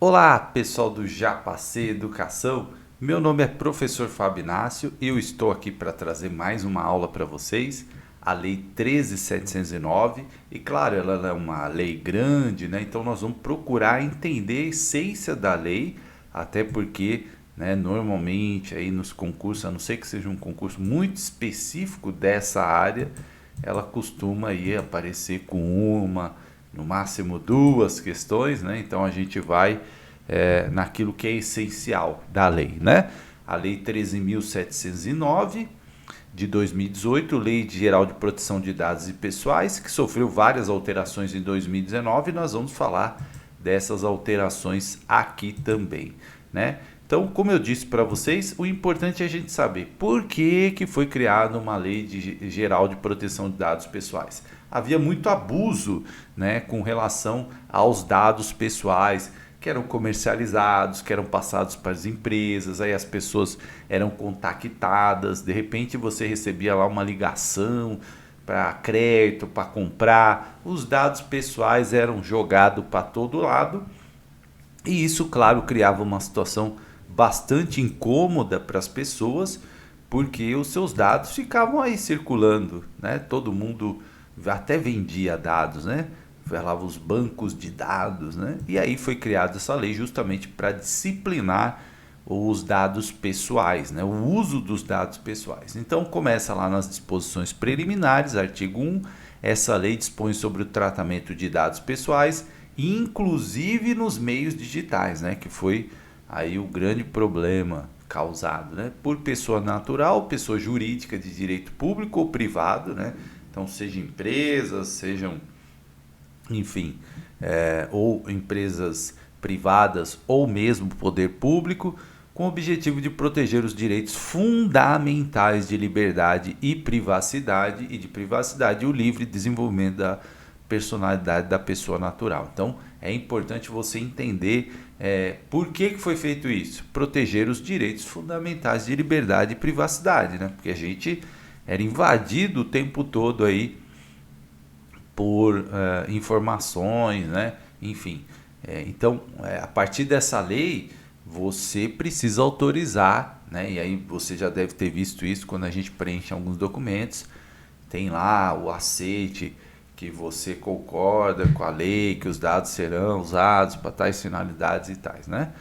Olá, pessoal do Já Passei Educação. Meu nome é professor Fábio Inácio e eu estou aqui para trazer mais uma aula para vocês, a Lei 13.709. E claro, ela é uma lei grande, né? Então nós vamos procurar entender a essência da lei, até porque, né, normalmente aí nos concursos, a não ser que seja um concurso muito específico dessa área, ela costuma aí aparecer com uma, no máximo duas questões, né? Então a gente vai naquilo que é essencial da lei, né? A Lei 13.709 de 2018, Lei Geral de Proteção de Dados Pessoais, que sofreu várias alterações em 2019, e nós vamos falar dessas alterações aqui também, né? Então, como eu disse para vocês, o importante é a gente saber por que foi criada uma lei geral de proteção de dados pessoais. Havia muito abuso, né, com relação aos dados pessoais que eram comercializados, que eram passados para as empresas, aí as pessoas eram contactadas, de repente você recebia lá uma ligação para crédito, para comprar, os dados pessoais eram jogados para todo lado e isso, claro, criava uma situação bastante incômoda para as pessoas, porque os seus dados ficavam aí circulando, né? Todo mundo até vendia dados, né? Falava os bancos de dados, né? E aí foi criada essa lei justamente para disciplinar os dados pessoais, né? O uso dos dados pessoais. Então começa lá nas disposições preliminares, artigo 1, essa lei dispõe sobre o tratamento de dados pessoais, inclusive nos meios digitais, né? Que foi aí o grande problema causado, né? Por pessoa natural, pessoa jurídica de direito público ou privado, né? Então seja empresas, sejam, enfim, ou empresas privadas ou mesmo poder público, com o objetivo de proteger os direitos fundamentais de liberdade e privacidade e o livre desenvolvimento da personalidade da pessoa natural. Então é importante você entender por que foi feito isso, proteger os direitos fundamentais de liberdade e privacidade, né? Porque a gente era invadido o tempo todo aí por informações, né? Enfim, então a partir dessa lei você precisa autorizar, né? E aí você já deve ter visto isso quando a gente preenche alguns documentos, tem lá o aceite que você concorda com a lei, que os dados serão usados para tais finalidades e tais, né?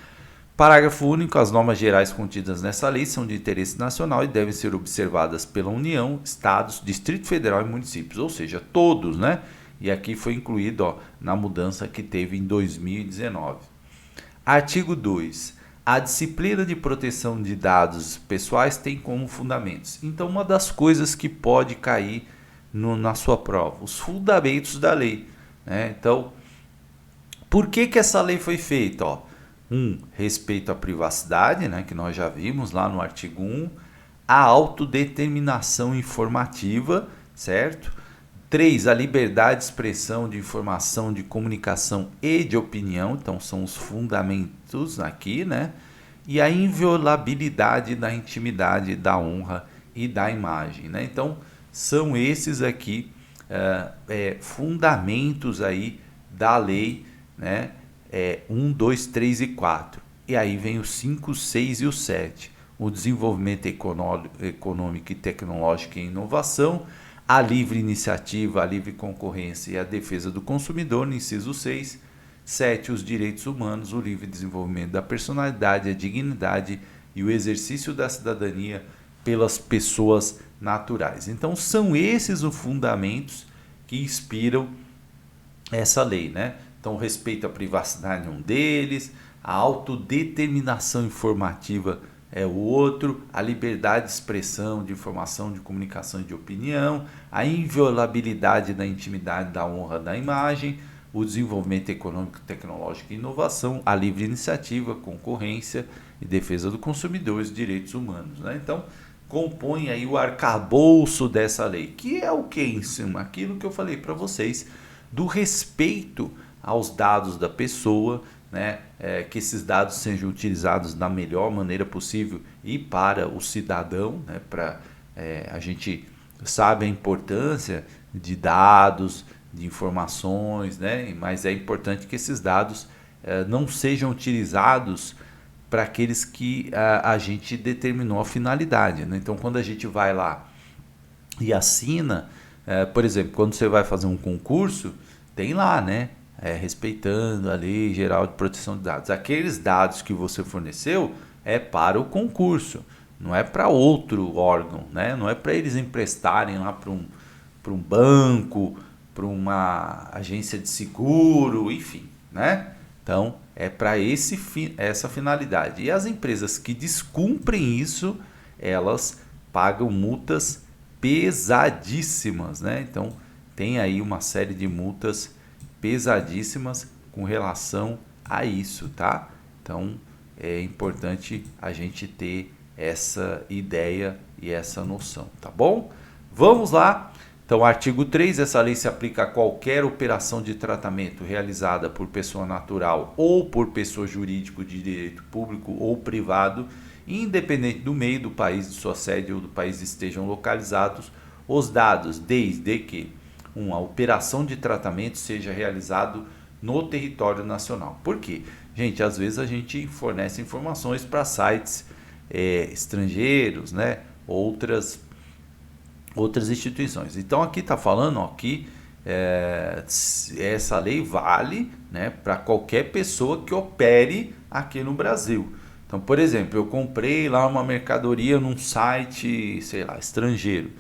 Parágrafo único. As normas gerais contidas nessa lei são de interesse nacional e devem ser observadas pela União, Estados, Distrito Federal e municípios, ou seja, todos, né? E aqui foi incluído, ó, na mudança que teve em 2019. Artigo 2. A disciplina de proteção de dados pessoais tem como fundamentos. Então, uma das coisas que pode cair na sua prova, os fundamentos da lei, né? Então, por que essa lei foi feita? Ó, respeito à privacidade, né, que nós já vimos lá no artigo 1, a autodeterminação informativa, certo? 3, a liberdade de expressão, de informação, de comunicação e de opinião, então são os fundamentos aqui, né? E a inviolabilidade da intimidade, da honra e da imagem, né? Então, são esses aqui fundamentos aí da lei, né? 1, 2, 3 e 4. E aí vem o 5, 6 e o 7. O desenvolvimento econômico e tecnológico e inovação, a livre iniciativa, a livre concorrência e a defesa do consumidor, no inciso 6. 7. Os direitos humanos, o livre desenvolvimento da personalidade, a dignidade e o exercício da cidadania pelas pessoas naturais. Então são esses os fundamentos que inspiram essa lei, né? Então o respeito à privacidade é um deles, a autodeterminação informativa é o outro, a liberdade de expressão, de informação, de comunicação e de opinião, a inviolabilidade da intimidade, da honra, da imagem, o desenvolvimento econômico, tecnológico e inovação, a livre iniciativa, concorrência e defesa do consumidor e os direitos humanos, né? Então, compõe aí o arcabouço dessa lei, que é o que em cima? Aquilo que eu falei para vocês, do respeito aos dados da pessoa, né? Que esses dados sejam utilizados da melhor maneira possível e para o cidadão, né? A gente sabe a importância de dados, de informações, né? Mas é importante que esses dados não sejam utilizados para aqueles que a gente determinou a finalidade, né? Então, quando a gente vai lá e assina, por exemplo, quando você vai fazer um concurso, tem lá, né? Respeitando a Lei Geral de Proteção de Dados. Aqueles dados que você forneceu é para o concurso, não é para outro órgão, né? Não é para eles emprestarem lá para um banco, para uma agência de seguro, enfim, né? Então, é para essa finalidade. E as empresas que descumprem isso, elas pagam multas pesadíssimas, né? Então, tem aí uma série de multas pesadíssimas com relação a isso, tá? Então, é importante a gente ter essa ideia e essa noção, tá bom? Vamos lá. Então, artigo 3, essa lei se aplica a qualquer operação de tratamento realizada por pessoa natural ou por pessoa jurídica de direito público ou privado, independente do meio, do país de sua sede ou do país estejam localizados, os dados, desde que a operação de tratamento seja realizado no território nacional. Por quê? Gente, às vezes a gente fornece informações para sites estrangeiros, né? Outras instituições. Então aqui está falando que essa lei vale, né, para qualquer pessoa que opere aqui no Brasil. Então, por exemplo, eu comprei lá uma mercadoria num site, sei lá, estrangeiro,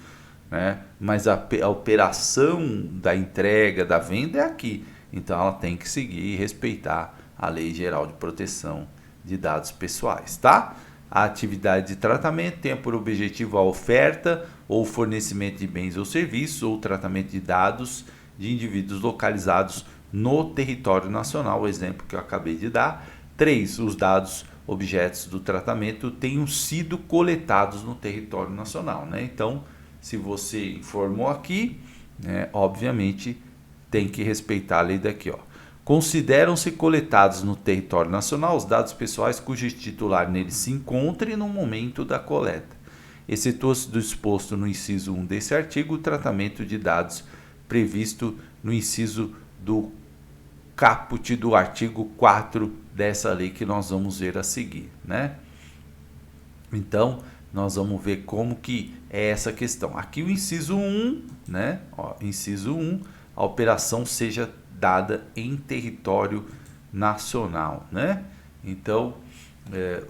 né, mas a operação da entrega, da venda é aqui. Então ela tem que seguir e respeitar a Lei Geral de Proteção de Dados Pessoais, tá? A atividade de tratamento tem por objetivo a oferta ou fornecimento de bens ou serviços ou tratamento de dados de indivíduos localizados no território nacional, o exemplo que eu acabei de dar. 3. Os dados objetos do tratamento tenham sido coletados no território nacional, né? Então, se você informou aqui, né, obviamente tem que respeitar a lei daqui, ó. Consideram-se coletados no território nacional os dados pessoais cujo titular nele se encontre no momento da coleta. Excetua-se do exposto no inciso 1 desse artigo o tratamento de dados previsto no inciso do caput do artigo 4 dessa lei que nós vamos ver a seguir, né? Então, nós vamos ver como que é essa questão. Aqui o inciso 1, né? Inciso 1, a operação seja dada em território nacional, né? Então,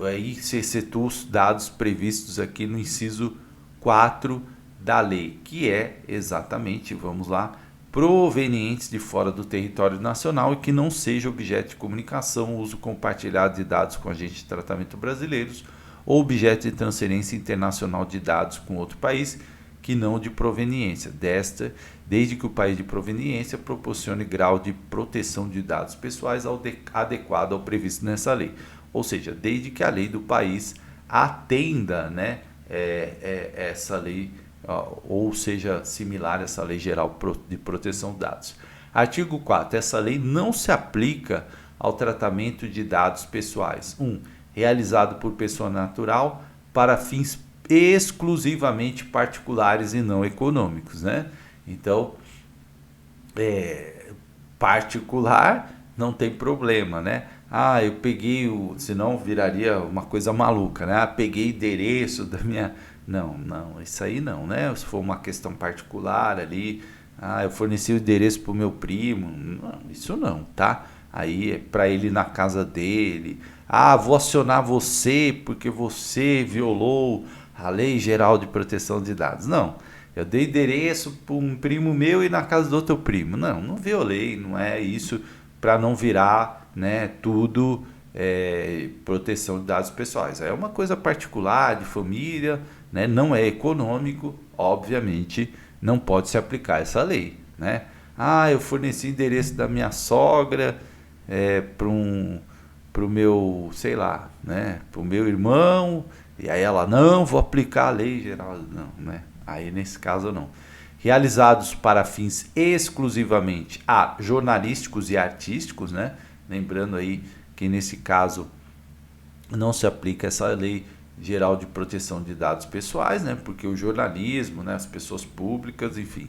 aí se excetua os dados previstos aqui no inciso 4 da lei, que é exatamente, vamos lá, provenientes de fora do território nacional e que não seja objeto de comunicação, uso compartilhado de dados com agentes de tratamento brasileiros ou objeto de transferência internacional de dados com outro país que não de proveniência desde que o país de proveniência proporcione grau de proteção de dados pessoais adequado ao previsto nessa lei. Ou seja, desde que a lei do país atenda, né, essa lei, ou seja, similar a essa lei geral de proteção de dados. Artigo 4. Essa lei não se aplica ao tratamento de dados pessoais. 1. Realizado por pessoa natural para fins exclusivamente particulares e não econômicos, né? Então, particular não tem problema, né? Eu peguei senão viraria uma coisa maluca, né? Peguei endereço da minha... Não, isso aí não, né? Se for uma questão particular ali, eu forneci o endereço para o meu primo, não, isso não, tá? Aí é para ele ir na casa dele. Vou acionar você porque você violou a Lei Geral de Proteção de Dados. Não, eu dei endereço para um primo meu e na casa do outro primo. Não violei, não é isso, para não virar, né, tudo proteção de dados pessoais. É uma coisa particular, de família, né, não é econômico, obviamente não pode se aplicar essa lei, né? Eu forneci endereço da minha sogra para o meu, sei lá, né, para o meu irmão. E aí ela, não, vou aplicar a lei geral. Não, né? Aí nesse caso não. Realizados para fins exclusivamente jornalísticos e artísticos, né? Lembrando aí que nesse caso não se aplica essa lei geral de proteção de dados pessoais, né? Porque o jornalismo, né, as pessoas públicas, enfim,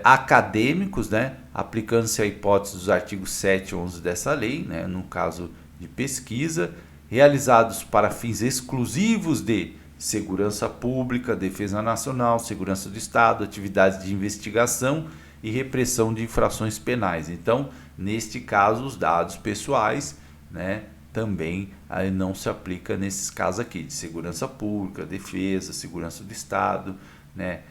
acadêmicos, né, aplicando-se a hipótese dos artigos 7 e 11 dessa lei, né, no caso de pesquisa, realizados para fins exclusivos de segurança pública, defesa nacional, segurança do Estado, atividades de investigação e repressão de infrações penais. Então, neste caso, os dados pessoais, né, também aí não se aplica nesses casos aqui, de segurança pública, defesa, segurança do Estado, né,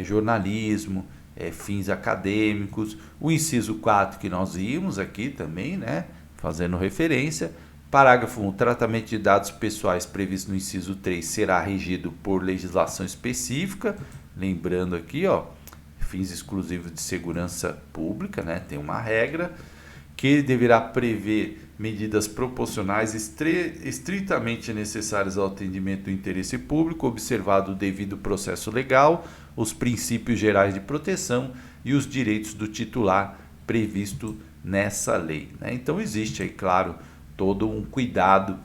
jornalismo, fins acadêmicos. O inciso 4 que nós vimos aqui também, né, fazendo referência. Parágrafo 1. O tratamento de dados pessoais previsto no inciso 3 será regido por legislação específica. Lembrando aqui, ó, fins exclusivos de segurança pública, né, tem uma regra que deverá prever medidas proporcionais estritamente necessárias ao atendimento do interesse público, observado o devido processo legal, os princípios gerais de proteção e os direitos do titular previsto nessa lei, né? Então existe aí, claro, todo um cuidado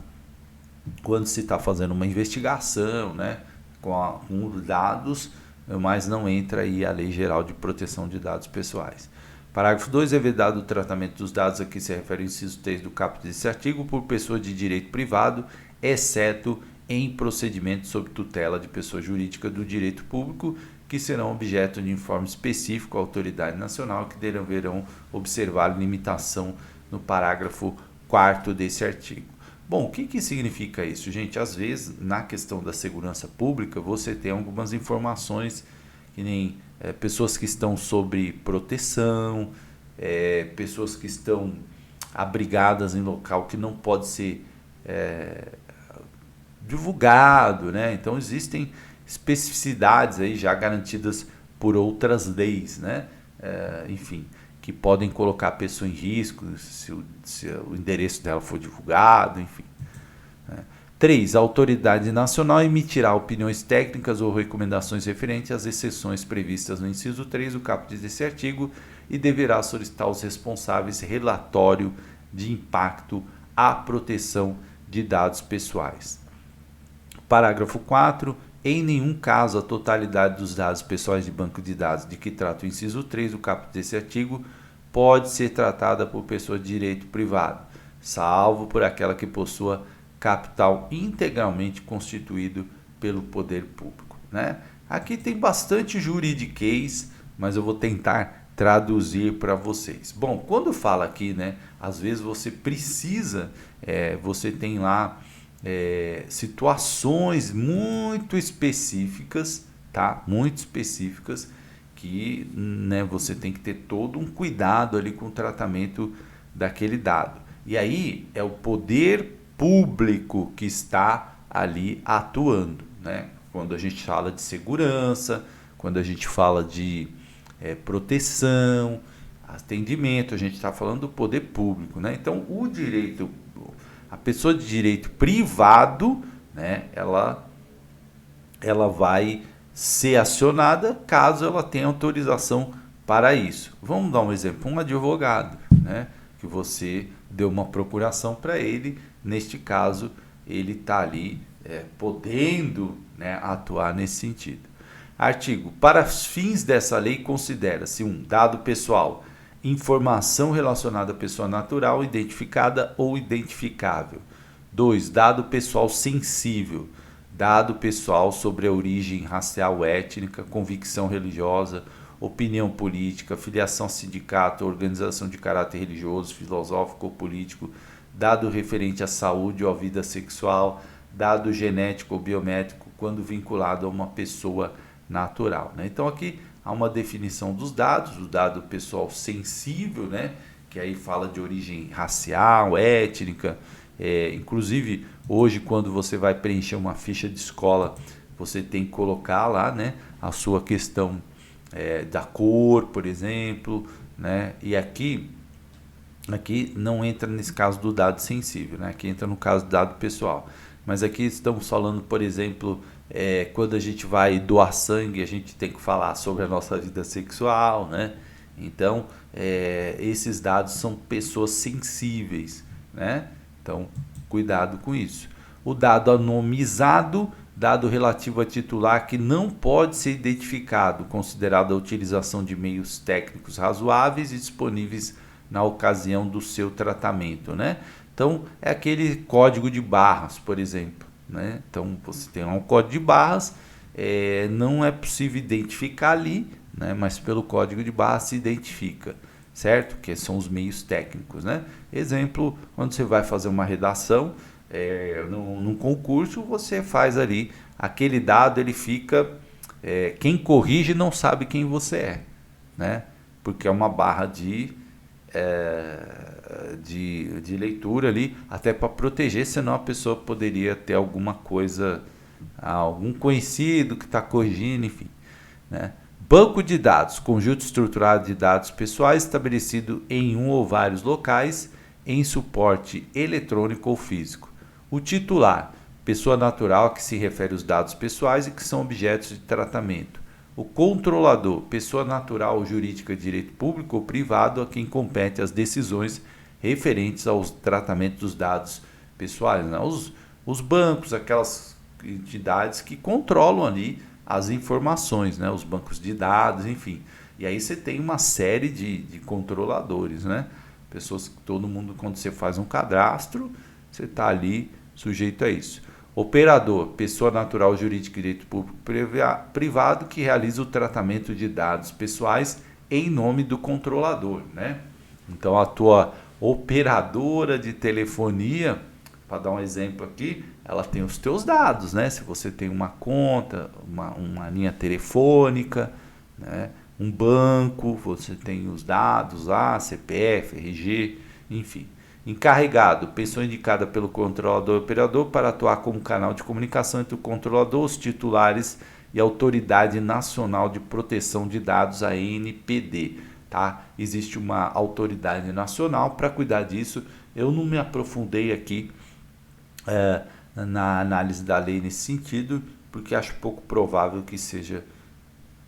quando se está fazendo uma investigação, né, com os dados, mas não entra aí a Lei Geral de Proteção de Dados Pessoais. Parágrafo 2. É vedado o tratamento dos dados a que se refere o inciso 3 do caput desse artigo por pessoa de direito privado, exceto em procedimento sob tutela de pessoa jurídica do direito público, que serão objeto de informe específico à autoridade nacional, que deverão observar limitação no parágrafo 4º desse artigo. Bom, o que significa isso, gente? Às vezes, na questão da segurança pública, você tem algumas informações que nem pessoas que estão sob proteção, pessoas que estão abrigadas em local que não pode ser divulgado, né? Então existem especificidades aí já garantidas por outras leis, né? Enfim, que podem colocar a pessoa em risco se o endereço dela for divulgado, enfim. 3. A autoridade nacional emitirá opiniões técnicas ou recomendações referentes às exceções previstas no inciso 3 do caput desse artigo e deverá solicitar aos responsáveis relatório de impacto à proteção de dados pessoais. Parágrafo 4. Em nenhum caso a totalidade dos dados pessoais de banco de dados de que trata o inciso 3 do caput desse artigo pode ser tratada por pessoa de direito privado, salvo por aquela que possua capital integralmente constituído pelo poder público, né? Aqui tem bastante juridiquês, mas eu vou tentar traduzir para vocês. Bom, quando fala aqui, né, às vezes você precisa, você tem lá situações muito específicas, tá? Muito específicas que, né, você tem que ter todo um cuidado ali com o tratamento daquele dado. E aí é o poder público que está ali atuando, né? Quando a gente fala de segurança, quando a gente fala de proteção, atendimento, a gente está falando do poder público, né? Então, o direito, a pessoa de direito privado, né, ela vai ser acionada caso ela tenha autorização para isso. Vamos dar um exemplo, um advogado, né, que você deu uma procuração para ele, neste caso ele está ali podendo, né, atuar nesse sentido. Artigo. Para fins dessa lei considera-se dado pessoal, informação relacionada à pessoa natural, identificada ou identificável. 2. Dado pessoal sensível, dado pessoal sobre a origem racial, étnica, convicção religiosa, opinião política, filiação a sindicato, organização de caráter religioso, filosófico ou político, dado referente à saúde ou à vida sexual, dado genético ou biométrico quando vinculado a uma pessoa natural, né? Então aqui há uma definição dos dados, o dado pessoal sensível, né, que aí fala de origem racial, étnica, inclusive hoje quando você vai preencher uma ficha de escola, você tem que colocar lá, né, a sua questão da cor, por exemplo, né, e aqui não entra nesse caso do dado sensível, né, aqui entra no caso do dado pessoal, mas aqui estamos falando, por exemplo, quando a gente vai doar sangue, a gente tem que falar sobre a nossa vida sexual, né? Então, esses dados são pessoas sensíveis, né? Então, cuidado com isso. O dado anonimizado dado relativo a titular que não pode ser identificado, considerado a utilização de meios técnicos razoáveis e disponíveis na ocasião do seu tratamento, né? Então, é aquele código de barras, por exemplo, né? Então, você tem lá um código de barras, não é possível identificar ali, né? Mas pelo código de barras se identifica, certo? Que são os meios técnicos, né? Exemplo, quando você vai fazer uma redação, num concurso, você faz ali, aquele dado ele fica, quem corrige não sabe quem você é, né? Porque é uma barra de leitura ali, até para proteger, senão a pessoa poderia ter alguma coisa, algum conhecido que está corrigindo, enfim, né? Banco de dados, conjunto estruturado de dados pessoais estabelecido em um ou vários locais em suporte eletrônico ou físico. O titular, pessoa natural a que se refere os dados pessoais e que são objetos de tratamento. O controlador, pessoa natural ou jurídica de direito público ou privado a quem compete as decisões referentes ao tratamento dos dados pessoais, né? Os bancos, aquelas entidades que controlam ali as informações, né? Os bancos de dados, enfim. E aí você tem uma série de controladores, né? Pessoas que todo mundo, quando você faz um cadastro, você está ali sujeito a isso. Operador, pessoa natural, jurídica e direito público privado que realiza o tratamento de dados pessoais em nome do controlador, né? Então a tua operadora de telefonia, para dar um exemplo aqui, ela tem os teus dados, né? Se você tem uma conta, uma linha telefônica, né? Um banco, você tem os dados lá, CPF, RG, enfim. Encarregado, pessoa indicada pelo controlador operador para atuar como canal de comunicação entre o controlador, os titulares e a Autoridade Nacional de Proteção de Dados, a ANPD. Tá? Existe uma autoridade nacional para cuidar disso. Eu não me aprofundei aqui na análise da lei nesse sentido, porque acho pouco provável que seja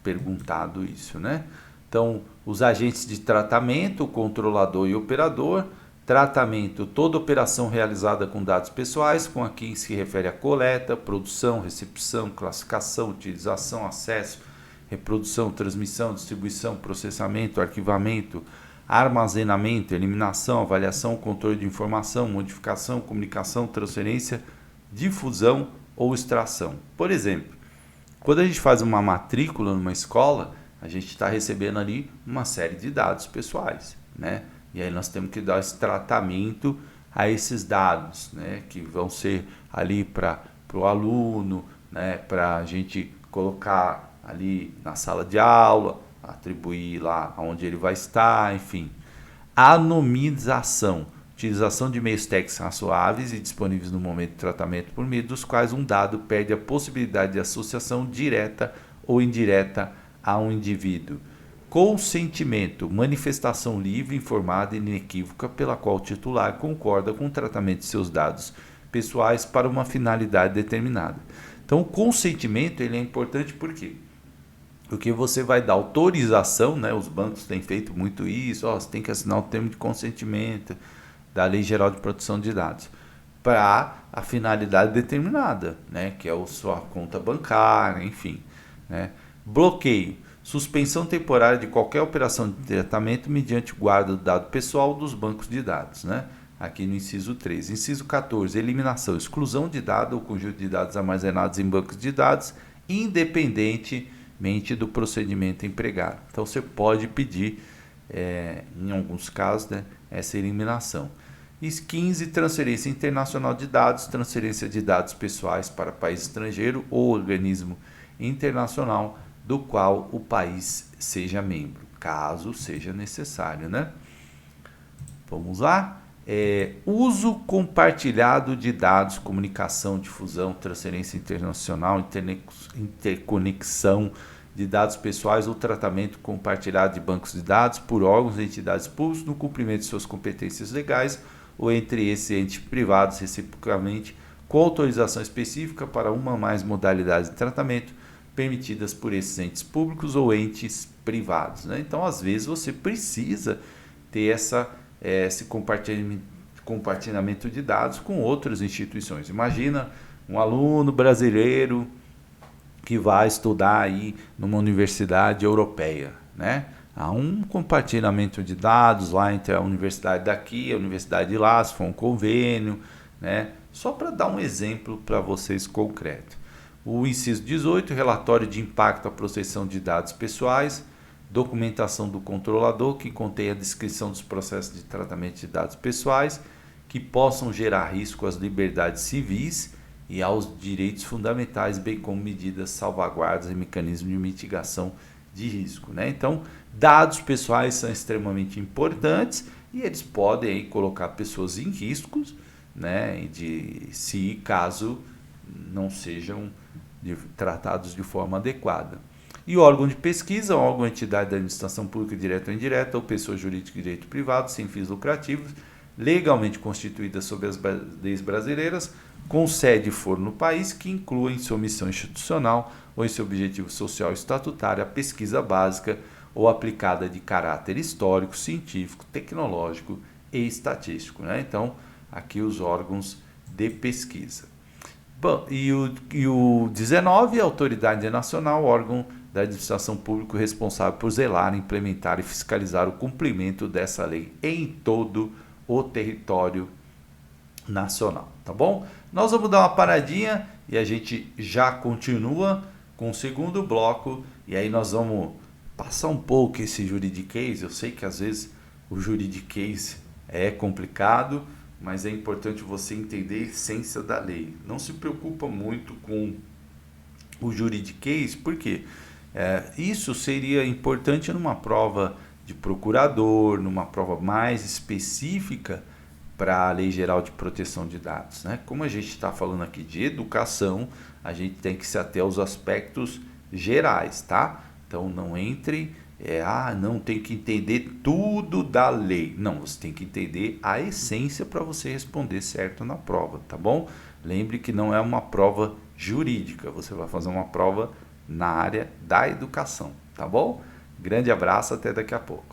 perguntado isso, né? Então, os agentes de tratamento, o controlador e o operador. Tratamento, toda operação realizada com dados pessoais, com a quem se refere a coleta, produção, recepção, classificação, utilização, acesso, reprodução, transmissão, distribuição, processamento, arquivamento, armazenamento, eliminação, avaliação, controle de informação, modificação, comunicação, transferência, difusão ou extração. Por exemplo, quando a gente faz uma matrícula numa escola, a gente está recebendo ali uma série de dados pessoais, né? E aí nós temos que dar esse tratamento a esses dados, né? Que vão ser ali para o aluno, né? Para a gente colocar ali na sala de aula, atribuir lá onde ele vai estar, enfim. Anonimização, utilização de meios técnicos razoáveis e disponíveis no momento de tratamento por meio dos quais um dado perde a possibilidade de associação direta ou indireta a um indivíduo. Consentimento, manifestação livre, informada e inequívoca pela qual o titular concorda com o tratamento de seus dados pessoais para uma finalidade determinada. Então, o consentimento ele é importante por quê? Porque você vai dar autorização, né? Os bancos têm feito muito isso, você tem que assinar o termo de consentimento da Lei Geral de Proteção de Dados para a finalidade determinada, né? Que é a sua conta bancária, enfim, né? Bloqueio. Suspensão temporária de qualquer operação de tratamento mediante guarda do dado pessoal dos bancos de dados, né? Aqui no inciso 3. Inciso 14. Eliminação, exclusão de dado ou conjunto de dados armazenados em bancos de dados, independentemente do procedimento empregado. Então, você pode pedir, em alguns casos, né, essa eliminação. E 15. Transferência internacional de dados, transferência de dados pessoais para país estrangeiro ou organismo internacional do qual o país seja membro, caso seja necessário, né? Vamos lá? Uso compartilhado de dados, comunicação, difusão, transferência internacional, interconexão de dados pessoais ou tratamento compartilhado de bancos de dados por órgãos e entidades públicas no cumprimento de suas competências legais ou entre esses entes privados reciprocamente com autorização específica para uma ou mais modalidades de tratamento permitidas por esses entes públicos ou entes privados, né? Então, às vezes, você precisa ter esse compartilhamento de dados com outras instituições. Imagina um aluno brasileiro que vai estudar aí numa universidade europeia, né? Há um compartilhamento de dados lá entre a universidade daqui e a universidade de lá, se for um convênio, né? Só para dar um exemplo para vocês concreto. O inciso 18, relatório de impacto à proteção de dados pessoais, documentação do controlador, que contém a descrição dos processos de tratamento de dados pessoais que possam gerar risco às liberdades civis e aos direitos fundamentais, bem como medidas, salvaguardas e mecanismos de mitigação de risco, né? Então, dados pessoais são extremamente importantes e eles podem aí colocar pessoas em riscos, né? Se caso não sejam tratados de forma adequada. E o órgão de pesquisa, o órgão ou entidade da administração pública direta ou indireta, ou pessoa jurídica de direito privado, sem fins lucrativos, legalmente constituída sob as leis brasileiras, com sede for no país, que inclua em sua missão institucional ou em seu objetivo social estatutário a pesquisa básica ou aplicada de caráter histórico, científico, tecnológico e estatístico, né? Então, aqui os órgãos de pesquisa. Bom, e o 19, a autoridade nacional, órgão da administração pública responsável por zelar, implementar e fiscalizar o cumprimento dessa lei em todo o território nacional, tá bom? Nós vamos dar uma paradinha e a gente já continua com o segundo bloco e aí nós vamos passar um pouco esse juridiquês. Eu sei que às vezes o juridiquês é complicado, mas é importante você entender a essência da lei. Não se preocupa muito com o juridiquês, porque isso seria importante numa prova de procurador, numa prova mais específica para a Lei Geral de Proteção de Dados, né? Como a gente está falando aqui de educação, a gente tem que se ater aos aspectos gerais, tá? Então não entre, não tem que entender tudo da lei. Não, você tem que entender a essência para você responder certo na prova, tá bom? Lembre que não é uma prova jurídica, você vai fazer uma prova na área da educação, tá bom? Grande abraço, até daqui a pouco.